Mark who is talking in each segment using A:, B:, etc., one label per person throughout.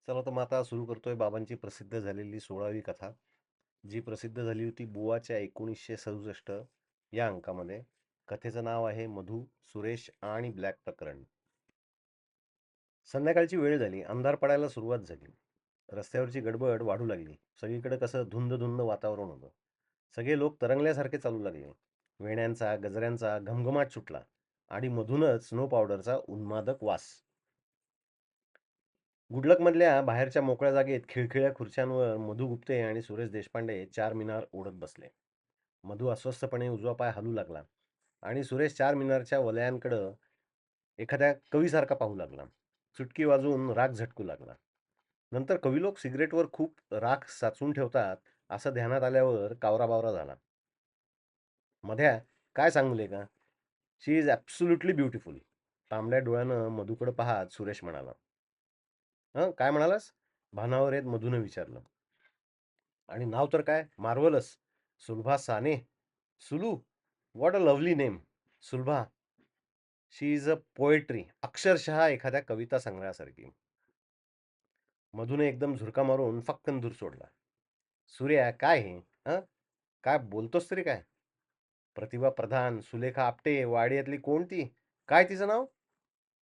A: चला तर मग आता सुरू करतोय बाबांची प्रसिद्ध झालेली 16वी कथा. जी प्रसिद्ध झाली होती बुवाच्या 1967 या अंकामध्ये. कथेचं नाव आहे मधु, सुरेश आणि ब्लॅक प्रकरण. संध्याकाळची वेळ झाली. अंधार पडायला सुरुवात झाली. रस्त्यावरची गडबड वाढू लागली. सगळीकडे कसं धुंद धुंद वातावरण होतं. सगळे लोक तरंगल्यासारखे चालू लागले. वेण्यांचा गजऱ्यांचा घमघमाट सुटला आणि मधूनच स्नो पावडरचा उन्मादक वास. गुडलकमधल्या बाहेरच्या मोकळ्या जागेत खिळखिळ्या खुर्च्यांवर मधु गुप्ते आणि सुरेश देशपांडे चार मिनार ओढत बसले. मधु अस्वस्थपणे उजवा पाय हलू लागला आणि सुरेश चार मिनारच्या वलयांकडं एखाद्या कवीसारखा पाहू लागला. चुटकी वाजवून राग झटकू लागला. नंतर कवी लोक सिगरेटवर खूप राख साचून ठेवतात असं ध्यानात आल्यावर कावराबावरा झाला. मध्या, काय सांगू का? शी इज ॲब्सोल्युटली ब्युटिफुल. तांबड्या डोळ्यानं मधुकडं पाहत सुरेश म्हणाला. हं, काय म्हणालास? भानावर येत मधून विचारलं. आणि नाव तर काय marvellous. Sulabha Sane. Sulu. What a lovely name. Sulabha. She is a poetry. अक्षरशः एखाद्या कविता संग्रहासारखी. मधूने एकदम झुरका मारून फक्कन दूर सोडला. सूर्या, काय हे? हं? काय बोलतोस तरी काय? प्रतिभा प्रधान, सुलेखा आपटे, वाडियातली कोण ती? काय तिचं नाव?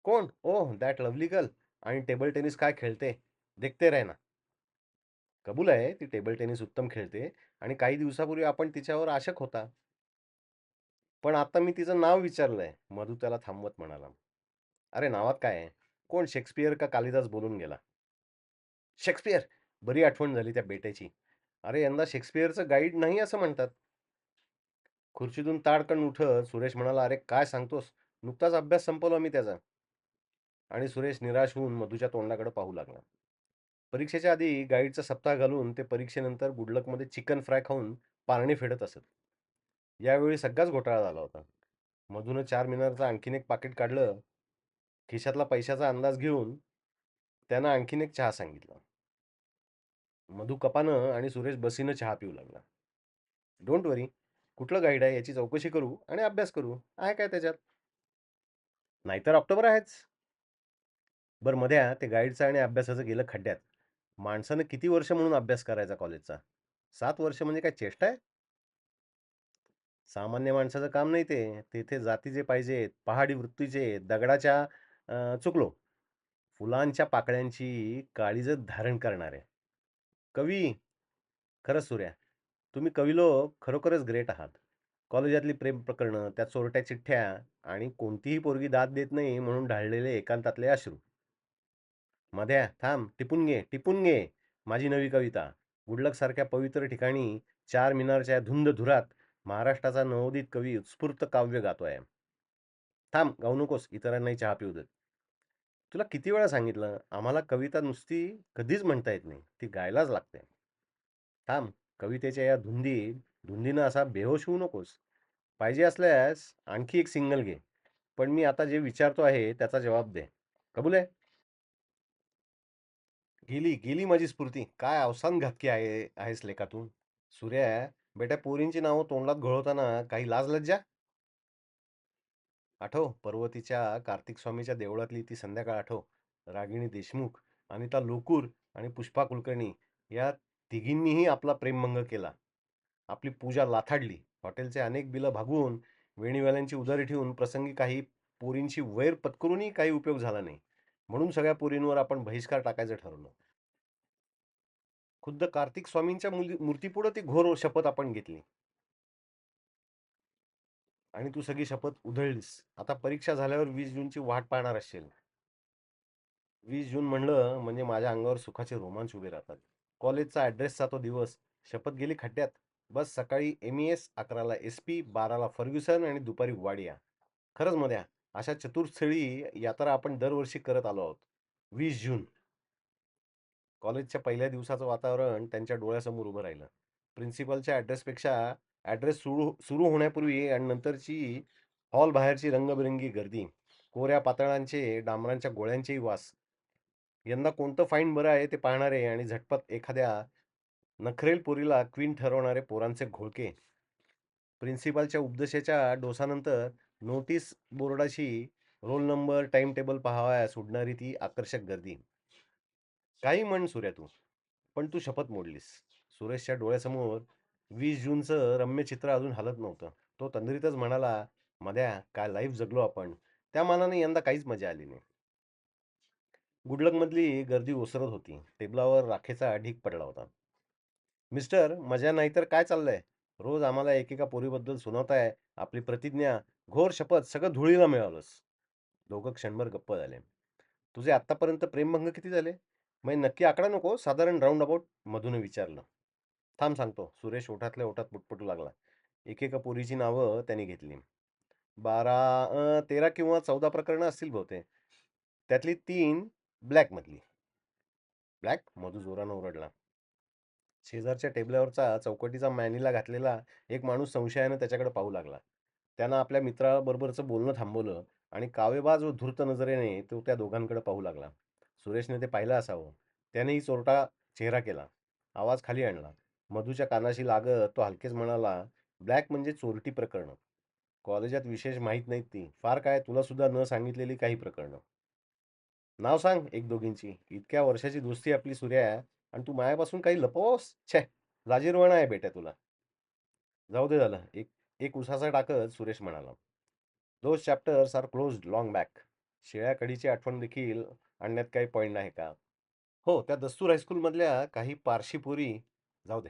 A: कोण? ओह, दॅट लवली गर्ल. आणि टेबल टेनिस काय खेळते? देखते रहे ना. कबूल आहे, ती टेबल टेनिस उत्तम खेळते आणि काही दिवसापूर्वी आपण तिच्यावर आशक होता. पण आता मी तिचं नाव विचारलंय. मधू त्याला थांबवत म्हणाला. अरे नावात काय आहे? कोण, शेक्सपियर का कालिदास बोलून गेला? शेक्सपियर. बरी आठवण झाली त्या बेट्याची. अरे यंदा शेक्सपियरचं गाईड नाही असं म्हणतात. खुर्चीतून ताडकन उठत सुरेश म्हणाला, अरे काय सांगतोस? नुकताच अभ्यास संपवला मी त्याचा. आणि सुरेश निराश होऊन मधूच्या तोंडाकडे पाहू लागला. परीक्षेच्या आधी गाईडचा सप्ताह घालून ते परीक्षेनंतर गुडलकमध्ये चिकन फ्राय खाऊन पारणे फेडत असत. यावेळी सगळाच घोटाळा झाला होता. मधून चार मिनारचं आणखीन एक पाकिट काढलं. खिशातला पैशाचा अंदाज घेऊन त्यानं आणखीन एक चहा सांगितला. मधू कपानं आणि सुरेश बसीनं चहा पिऊ लागला. डोंट वरी, कुठलं गाईड आहे याची चौकशी करू आणि अभ्यास करू. आहे काय त्याच्यात? नाहीतर ऑक्टोबर आहेच. बरं मध्या, ते गाईडचं आणि अभ्यासाचं गेलं खड्ड्यात. माणसानं किती वर्ष म्हणून अभ्यास करायचा कॉलेजचा? 7 वर्ष म्हणजे काय चेष्टा आहे? सामान्य माणसाचं काम नाही ते. तेथे जातीचे पाहिजेत, पहाडी वृत्तीचे, दगडाच्या चुकलो, फुलांच्या पाकळ्यांची काळीजच धारण करणारे. कवी. खरंच सूर्या, तुम्ही कवी लोक खरोखरच ग्रेट आहात. कॉलेजातली प्रेम प्रकरणं, त्या चोरट्या चिठ्ठ्या आणि कोणतीही पोरगी दाद देत नाही म्हणून ढाळलेले एकांतातले अश्रू. मध्या, थांब, टिपून घे, टिपून घे. माझी नवी कविता. गुडलकसारख्या पवित्र ठिकाणी चार मिनारच्या धुंद धुरात महाराष्ट्राचा नवोदित कवी उत्स्फूर्त काव्य गातोय. थांब, गाऊ नकोस, इतरांनाही चहा पिऊ देत. तुला किती वेळा सांगितलं, आम्हाला कविता नुसती कधीच म्हणता येत नाही, ती गायलाच लागते. थांब, कवितेच्या या धुंदीनं असा बेहोश होऊ नकोस. पाहिजे असल्यास आणखी एक सिंगल घे. पण मी आता जे विचारतो आहे त्याचा जबाब दे. कबूल आहे? गेली गेली माझी स्फूर्ती. काय अवसान घातकी आहेस लेका तू. सूर्या, बेटा, पोरींची नावं तोंडात घोळवताना काही लाज लज्जा? आठव, पर्वतीच्या कार्तिक स्वामीच्या देवळातली ती संध्याकाळ आठव. रागिणी देशमुख, अनिता लोकूर आणि पुष्पा कुलकर्णी या तिघींनीही आपला प्रेमभंग केला. आपली पूजा लाथाडली. हॉटेलचे अनेक बिलं भागवून, वेणीवाल्यांची उधारी ठेवून, प्रसंगी काही पोरींशी वैर पत्करूनही काही उपयोग झाला नाही. म्हणून सगळ्या पोरींवर आपण बहिष्कार टाकायचं ठरवलं. खुद्द कार्तिक स्वामींच्या मूर्तीपुढं ती घोर शपथ आपण घेतली. आणि तू सगळी शपथ उधळलीस. आता परीक्षा झाल्यावर 20 जूनची वाट पाहणार असशील. 20 जून म्हणलं म्हणजे माझ्या अंगावर सुखाचे रोमांच उभे राहतात. कॉलेजचा ॲड्रेसचा तो दिवस. शपथ गेली खड्ड्यात. बस सकाळी MES, 11ला SP, 12ला फर्ग्युसन आणि दुपारी वाडिया. खरंच मध्या, अशा चतुर्थळी यात्रा आपण दरवर्षी करत आलो आहोत. 20 जून. कॉलेजच्या पहिल्या दिवसाचं वातावरण त्यांच्या डोळ्यासमोर उभं राहिलं. प्रिन्सिपलच्या ॲड्रेसपेक्षा ॲड्रेस सुरू सुरू होण्यापूर्वी आणि नंतरची हॉल बाहेरची रंगबिरंगी गर्दी, कोऱ्या पातळांचे, डांबरांच्या गोळ्यांचेही वास. यंदा कोणतं फाईन बरं आहे ते पाहणारे आणि झटपट एखाद्या नखरेल पोरीला क्वीन ठरवणारे पोरांचे घोळके. प्रिन्सिपालच्या उपदेशाच्या डोसानंतर नोटीस बोर्डाशी रोल नंबर, टाइम टेबल पाहावयास उडणारी ती आकर्षक गर्दी. काही म्हण सूर्या तू, पण तू शपथ मोडलीस. सुरेशच्या डोळ्यासमोर 20 जूनचं रम्य चित्र अजून हलत नव्हतं. तो तंद्रीतच म्हणाला, "मध्या, काय लाईफ जगलो आपण. त्या मानाने यंदा काहीच मजा आली नाही." गुडलकमधली गर्दी ओसरत होती. टेबलावर राखेचा ढीग पडला होता. "मिस्टर, मजा नाही तर काय चाललंय? रोज आम्हाला एकेका पोरीबद्दल सुनावताय. आपली प्रतिज्ञा, घोर शपथ सगळं धुळीला मिळवलंस." दोघं क्षणभर गप्प झाले. "तुझे आत्तापर्यंत प्रेमभंग किती झाले? म्हणजे नक्की आकडा नको, साधारण राउंड अबाउट?" मधूने विचारलं. "थांब सांगतो." सुरेश ओठातल्या ओठात पुटपुटू लागला. एकेका पोरीची नावं त्यांनी घेतली. 13 किंवा 14 प्रकरणं असतील बहुतेक. त्यातली 3 ब्लॅकमधली. ब्लॅक? मधू जोरानं ओरडला. शेजारच्या टेबलावरचा चौकटीचा मॅनिला घातलेला एक माणूस संशयानं त्याच्याकडे पाहू लागला. त्यानं आपल्या मित्राबरोबरचं बोलणं थांबवलं आणि कावेबाज व धूर्त नजरेने तो त्या दोघांकडे पाहू लागला. सुरेशने ते पाहिलं असावं. त्यानेही चोरटा चेहरा केला. आवाज खाली आणला. मधूच्या कानाशी लागत तो हलकेच म्हणाला, "ब्लॅक म्हणजे चोरटी प्रकरणं. कॉलेजात विशेष माहीत नाहीत ती. फार काय तुला सुद्धा न सांगितलेली काही प्रकरणं." "नाव सांग एक दोघींची. इतक्या वर्षाची दोस्ती आपली सूर्या आणि तू मायापासून काही लपवस? छे! लाजिरवाणं आहे बेट्या तुला." "जाऊ दे झालं." एक एक उसासा टाकत सुरेश म्हणाला. "Those chapters are closed long back." "शिळ्या कढीची आठवण देखील आणण्यात काही पॉइंट आहे का?" "हो, त्या दस्तूर हायस्कूलमधल्या काही पारशी पोरी." "जाऊ दे.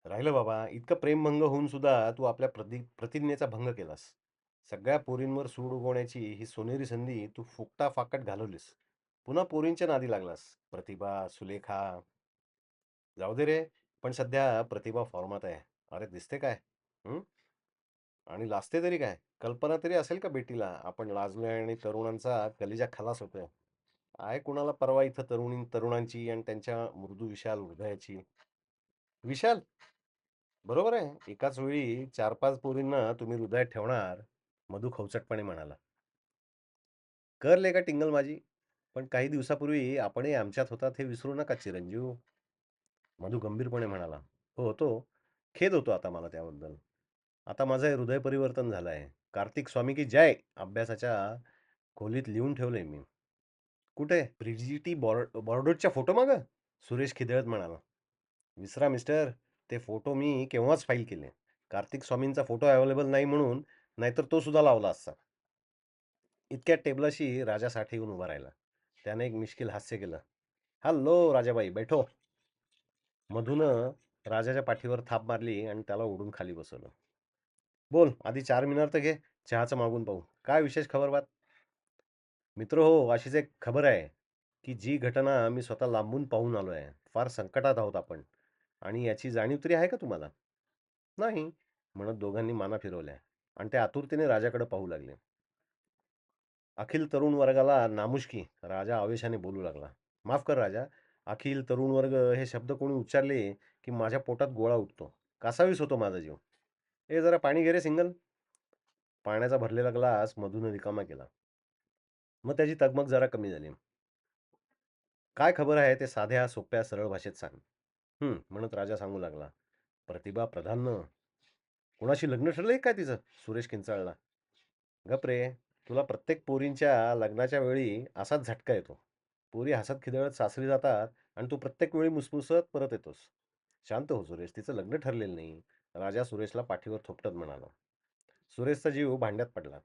A: राहिलं बाबा, इतकं प्रेमभंग होऊन सुद्धा तू आपल्या प्रतिज्ञेचा भंग केलास. सगळ्या पोरींवर सूड उगवण्याची ही सोनेरी संधी तू फुकटाफाकट घालवलीस. पुन्हा पोरींच्या नादी लागलास. प्रतिभा, सुलेखा." "जाऊ दे रे, पण सध्या प्रतिभा फॉर्मात आहे." "अरे दिसते काय? हं? आणि लाजते तरी काय? कल्पना तरी असेल का बेटीला, आपण लाजलोय आणि तरुणांचा कलिजा खलास होतोय. आहे कुणाला परवा इथं तरुणांची आणि त्यांच्या मृदू विशाल हृदयाची." "विशाल? बरोबर आहे. एकाच वेळी 4-5 पोरींना तुम्ही हृदयात ठेवणार." मधू खवचटपणे म्हणाला. "कर लेका टिंगल माझी. पण काही दिवसापूर्वी आपणही आमच्यात होतात हे विसरू नका चिरंजीव." मधू गंभीरपणे म्हणाला, "हो होतो. खेद होतो आता मला त्याबद्दल. आता माझं हे हृदय परिवर्तन झालं आहे. कार्तिक स्वामी की जय अभ्यासाच्या खोलीत लिहून ठेवलंय मी." "कुठे? ब्रिजिटी बॉर्डोटच्या फोटो मागं?" सुरेश खिदळत म्हणाला. "विसरा मिस्टर, ते फोटो मी केव्हाच फाईल केले. कार्तिक स्वामींचा फोटो अवेलेबल नाही म्हणून, नाहीतर तो सुद्धा लावला असता." इतक्यात टेबलाशी राजा साठे येऊन उभा राहिला. त्याने एक मिश्किल हास्य केलं. "हॅलो राजाबाई, बैठो." मधूनं राजाच्या पाठीवर थाप मारली आणि त्याला ओढून खाली बसवलं. "बोल, आधी 4 मिनार तर घे. चहाचं मागून पाहू. काय विशेष खबर बात?" "मित्र हो, अशीच एक खबर आहे, की जी घटना मी स्वतः लांबून पाहून आलो आहे. फार संकटात आहोत आपण. आणि याची जाणीव तरी आहे का तुम्हाला?" "नाही," म्हणत दोघांनी माना फिरवल्या आणि ते आतुरतेने राजाकडे पाहू लागले. "अखिल तरुण वर्गाला नामुष्की." राजा आवेशाने बोलू लागला. "माफ कर राजा, अखिल तरुण वर्ग हे शब्द कोणी उच्चारले की माझ्या पोटात गोळा उठतो. कासावीस होतो माझा जीव. ए जरा पाणी घे रे सिंगल." पाण्याचा भरलेला ग्लास मधून रिकामा केला. मग त्याची तगमग जरा कमी झाली. "काय खबर आहे ते साध्या, सोप्या, सरळ भाषेत सांग." म्हणत राजा सांगू लागला. "प्रतिभा प्रधाननं कुणाशी लग्न ठरलंय काय तिचं?" सुरेश किंचाळला. "गप रे, तुला प्रत्येक पोरींच्या लग्नाच्या वेळी असाच झटका येतो. पोरी हसत खिदळत सासरी जातात आणि तू प्रत्येक वेळी मुसमुसत परत येतोस." "शांत हो सुरेश, तिचं लग्न ठरलेलं नाही." राजा सुरेशला पाठीवर थोपटत म्हणाला. सुरेशचा जीव भांड्यात पडला.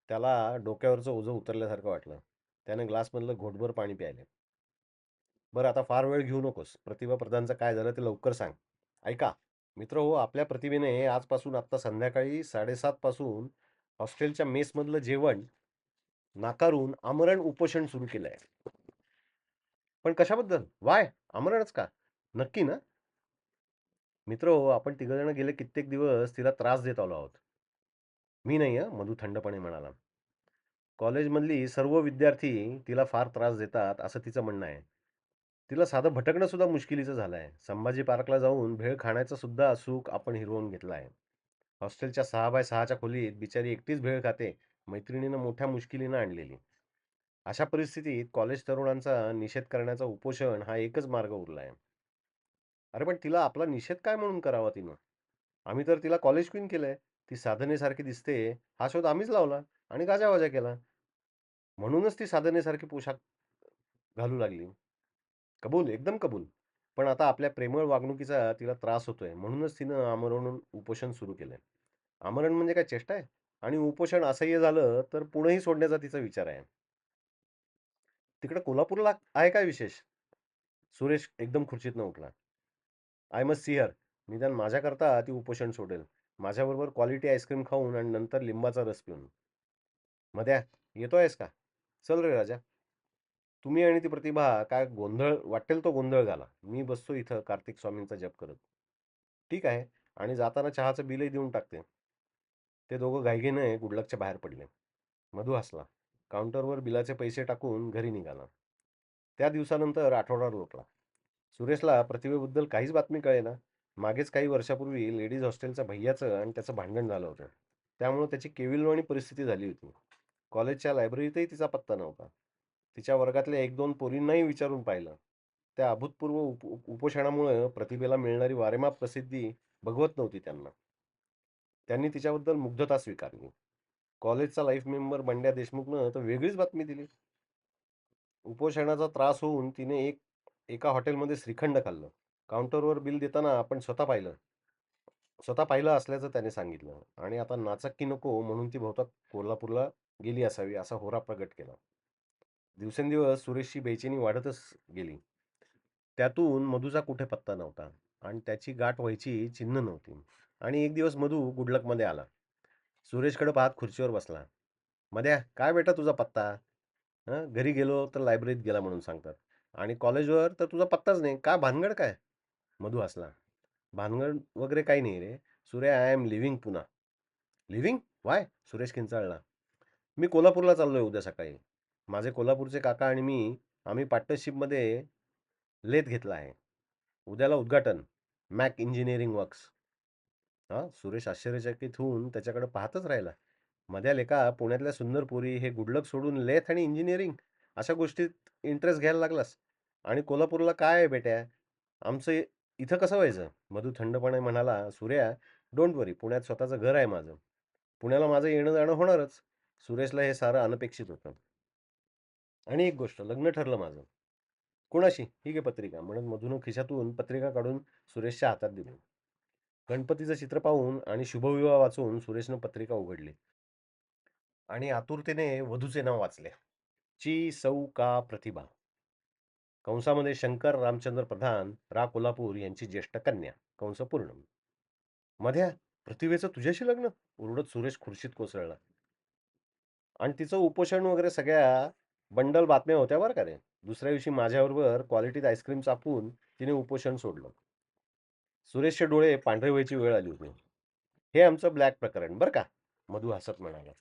A: त्याला डोक्यावरचं ओझं उतरल्यासारखं वाटलं. त्याने ग्लासमधलं घोटभर पाणी प्यायले. "बरं आता फार वेळ घेऊ नकोस. प्रतिभा प्रधानचं काय झालं ते लवकर सांग." "ऐका मित्र हो, आपल्या प्रतिभेने आजपासून आत्ता संध्याकाळी 7:30 पासून हॉस्टेलच्या मेसमधलं जेवण नाकारून आमरण उपोषण सुरू केलंय." "पण कशाबद्दल? वाय? आमरणच का? नक्की ना?" "मित्र हो, आपण तिघजण गेले कित्येक दिवस तिला त्रास देत आलो आहोत." "मी नाही हं," मधू थंडपणे म्हणाला. "कॉलेजमधली सर्व विद्यार्थी तिला फार त्रास देतात असं तिचं म्हणणं आहे. तिला साधं भटकणं सुद्धा मुश्किलीचं झालं आहे. संभाजी पार्कला जाऊन भेळ खाण्याचं सुद्धा सुख आपण हिरवून घेतलं आहे. हॉस्टेलच्या 6x6च्या खोलीत बिचारी एकटीच भेळ खाते. मैत्रिणीनं मोठ्या मुश्किलीनं आणलेली. अशा परिस्थितीत कॉलेज तरुणांचा निषेध करण्याचा उपोषण हा एकच मार्ग उरला आहे." "अरे पण तिला आपला निषेध काय म्हणून करावा तिनं? आम्ही तर तिला कॉलेज क्वीन केलंय. ती साधनेसारखी दिसते हा शोध आम्हीच लावला आणि गाजावाजा केला. म्हणूनच ती साधनेसारखी पोशाख घालू लागली." कबूल, एकदम कबूल. पण आता आपल्या प्रेमळ वागणुकीचा तिला त्रास होतोय. म्हणूनच तिनं आमरण उपोषण सुरू केलंय. आमरण म्हणजे काय चेष्टा आहे? आणि उपोषण असह्य झालं तर पुणंही सोडण्याचा तिचा विचार आहे. तिकडे कोल्हापूरला आहे काय विशेष? सुरेश एकदम खुर्चीतनं उठला. आय मस्ट सी हर. निदान माझ्याकरता ती उपोषण सोडेल. माझ्याबरोबर क्वालिटी आईस्क्रीम खाऊन आणि नंतर लिंबाचा रस पिऊन. मध्या, येतोयस का? चल रे राजा. तुम्ही आणि ती प्रतिभा काय गोंधळ वाटेल तो गोंधळ घाला. मी बसतो इथं कार्तिक स्वामींचा जप करत. ठीक आहे. आणि जाताना चहाचं बिलही देऊन टाकते. ते दोघं घाईघाईने गुडलकच्या बाहेर पडले. मधू हसला. काउंटरवर बिलाचे पैसे टाकून घरी निघाला. त्या दिवसानंतर आठवडा लोटला. सुरेशला प्रतिभेबद्दल काहीच बातमी कळेना. मागेच काही वर्षापूर्वी लेडीज हॉस्टेलच्या भैय्याचं आणि त्याचं भांडण झालं होतं. त्यामुळे त्याची केविलवाणी परिस्थिती झाली होती. कॉलेजच्या लायब्ररीतही तिचा पत्ता नव्हता. तिच्या वर्गातल्या 1-2 पोरींनाही विचारून पाहिलं. त्या अभूतपूर्व उपोषणामुळे प्रतिभेला मिळणारी वारेमाप प्रसिद्धी बघवत नव्हती त्यांना. त्यांनी तिच्याबद्दल मुग्धता स्वीकारली. कॉलेजचा लाईफ मेंबर बंड्या देशमुखनं तर वेगळीच बातमी दिली. उपोषणाचा त्रास होऊन तिने एका हॉटेलमध्ये श्रीखंड खाल्लं. काउंटरवर बिल देताना आपण स्वतः पाहिलं असल्याचं त्याने सांगितलं आणि आता नाचक्की की नको म्हणून ती बहुतेक कोल्हापूरला गेली असावी असा होरा प्रगट केला. दिवसेंदिवस सुरेशची बेचैनी वाढतच गेली. त्यातून मधूचा कुठे पत्ता नव्हता आणि त्याची गाठ व्हायची चिन्ह नव्हती. आणि एक दिवस मधू गुडलकमध्ये आला. सुरेशकडे पाहत खुर्चीवर बसला. "मध्या, काय बेटा तुझा पत्ता? हं, घरी गेलो तर लायब्ररीत गेला म्हणून सांगतात आणि कॉलेजवर तर तुझा पत्ताच नाही. काय भानगड काय?" मधू हसला. "भानगड वगैरे काही नाही रे. सूर्या, आय एम लिव्हिंग पुन्हा." "लिव्हिंग? व्हाय?" सुरेश किंचाळला. "मी कोल्हापूरला चाललोय उद्या सकाळी. माझे कोल्हापूरचे काका आणि आम्ही पार्टनरशिपमध्ये लेत घेतला आहे. उद्याला उद्घाटन. Mac engineering works." हां, सुरेश आश्चर्यचकित होऊन त्याच्याकडे पाहतच राहिला. "मध्या लेका, पुण्यातल्या सुंदर पोरी हे गुडलक सोडून लेथ आणि इंजिनिअरिंग अशा गोष्टीत इंटरेस्ट घ्यायला लागलास? आणि कोल्हापूरला काय आहे बेट्या? आमचं इथं कसं व्हायचं?" मधू थंडपणे म्हणाला, "सूर्या, डोंट वरी. पुण्यात स्वतःचं घर आहे माझं. पुण्याला माझं येणं-जाणं होणारच." सुरेशला हे सारं अनपेक्षित होतं. "आणि एक गोष्ट, लग्न ठरलं माझं." "कोणाशी? ही घे पत्रिका." म्हणत मधूनं खिशातून पत्रिका काढून सुरेशच्या हातात दिली. गणपतीचं चित्र पाहून आणि शुभविवाह वाचून सुरेशनं पत्रिका उघडली आणि आतुरतेने वधूचे नाव वाचले. ची सौ का प्रतिभा. कंसामध्ये शंकर रामचंद्र प्रधान, रा कोल्हापूर यांची ज्येष्ठ कन्या. कंस पूर्ण. "मध्या, प्रतिभेचं तुझ्याशी लग्न?" ओरडत सुरेश खुर्चीत कोसळला. आणि तिचं उपोषण वगैरे सगळ्या बंडल बातम्या होत्या बरं का रे. दुसऱ्या दिवशी माझ्याबरोबर क्वालिटीत आईस्क्रीम चापून तिने उपोषण सोडलं. सुरेशचे डोळे पांढरे व्हायची वेळ आली होती. "हे आमचं ब्लॅक प्रकरण बरं का," मधू हसत म्हणाला.